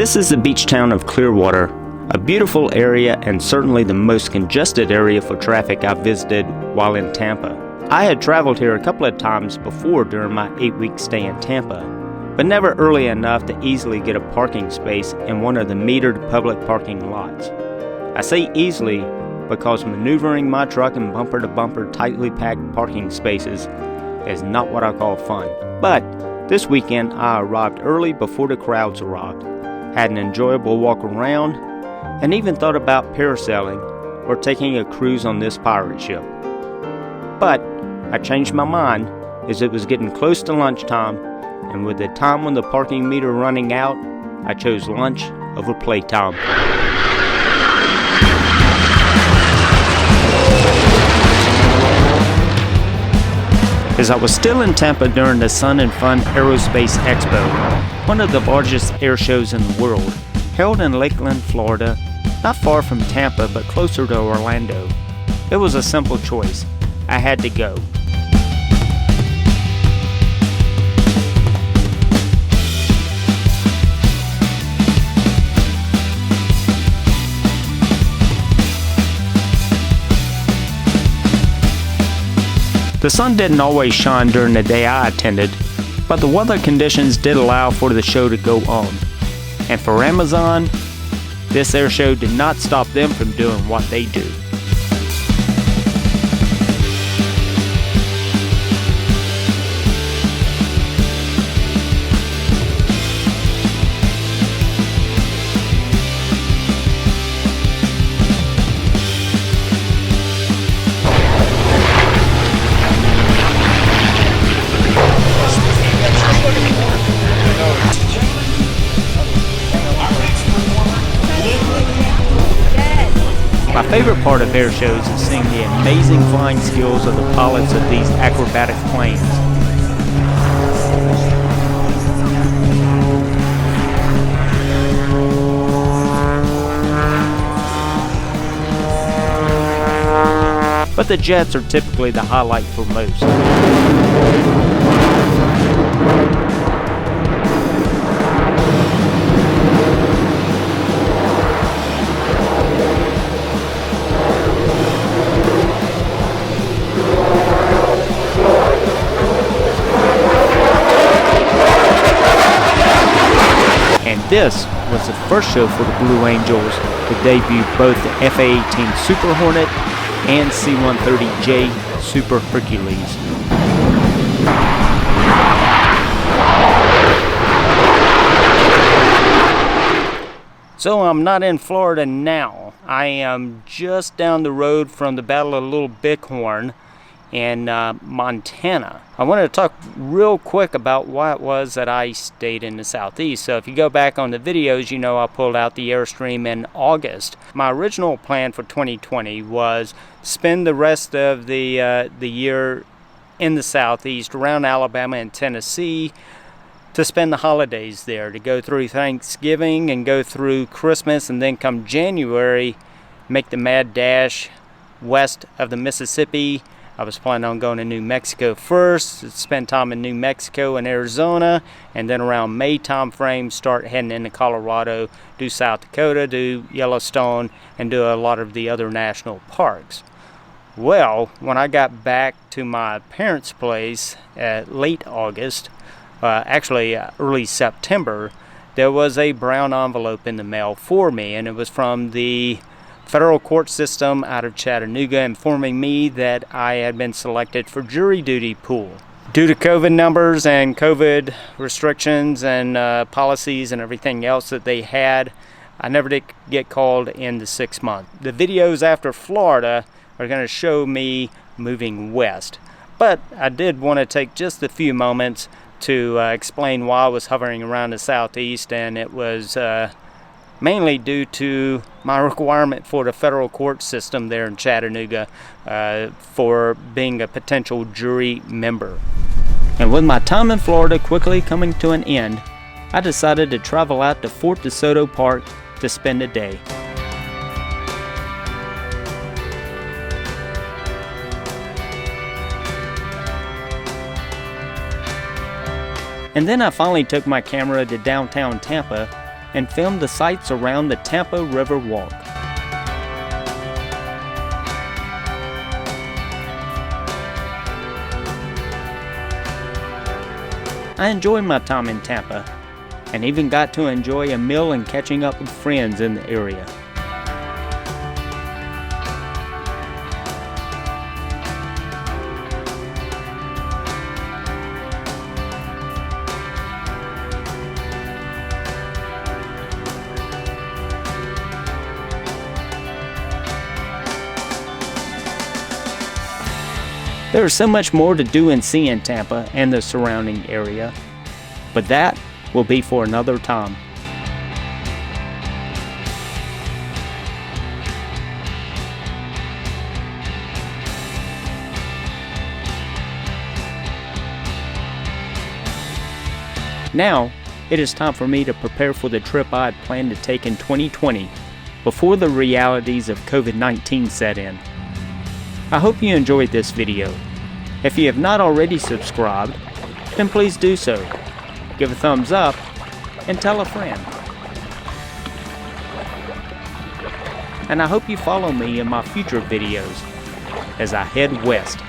This is the beach town of Clearwater, a beautiful area and certainly the most congested area for traffic I've visited while in Tampa. I had traveled here a couple of times before during my 8-week stay in Tampa, but never early enough to easily get a parking space in one of the metered public parking lots. I say easily because maneuvering my truck in bumper-to-bumper tightly packed parking spaces is not what I call fun. But this weekend I arrived early before the crowds arrived, had an enjoyable walk around, and even thought about parasailing or taking a cruise on this pirate ship. But I changed my mind as it was getting close to lunchtime, and with the time on the parking meter running out, I chose lunch over playtime. As I was still in Tampa during the Sun N Fun Aerospace Expo, one of the largest air shows in the world, held in Lakeland, Florida, not far from Tampa but closer to Orlando. It was a simple choice. I had to go. The sun didn't always shine during the day I attended, but the weather conditions did allow for the show to go on. And for Amazon, this air show did not stop them from doing what they do. My favorite part of air shows is seeing the amazing flying skills of the pilots of these acrobatic planes. But the jets are typically the highlight for most. And this was the first show for the Blue Angels to debut both the F/A-18 Super Hornet and C-130J Super Hercules. So I'm not in Florida now. I am just down the road from the Battle of Little Bighorn in Montana. I wanted to talk real quick about why it was that I stayed in the Southeast. So if you go back on the videos, you know I pulled out the Airstream in August. My original plan for 2020 was spend the rest of the year in the Southeast, around Alabama and Tennessee, to spend the holidays there, to go through Thanksgiving and go through Christmas, and then come January, make the mad dash west of the Mississippi. I was planning on going to New Mexico first, spend time in New Mexico and Arizona, and then around May time frame start heading into Colorado, do South Dakota, do Yellowstone, and do a lot of the other national parks. Well, when I got back to my parents' place at late August, actually early September, there was a brown envelope in the mail for me, and it was from the federal court system out of Chattanooga, informing me that I had been selected for jury duty pool. Due to COVID numbers and COVID restrictions and policies and everything else that they had, I never did get called in the 6 months. The videos after Florida are going to show me moving west, but I did want to take just a few moments to explain why I was hovering around the Southeast, and it was mainly due to my requirement for the federal court system there in Chattanooga for being a potential jury member. And with my time in Florida quickly coming to an end, I decided to travel out to Fort De Soto Park to spend a day. And then I finally took my camera to downtown Tampa and filmed the sights around the Tampa River Walk. I enjoyed my time in Tampa, and even got to enjoy a meal and catching up with friends in the area. There is so much more to do and see in Tampa and the surrounding area, but that will be for another time. Now, it is time for me to prepare for the trip I had planned to take in 2020 before the realities of COVID-19 set in. I hope you enjoyed this video. If you have not already subscribed, then please do so. Give a thumbs up and tell a friend. And I hope you follow me in my future videos as I head west.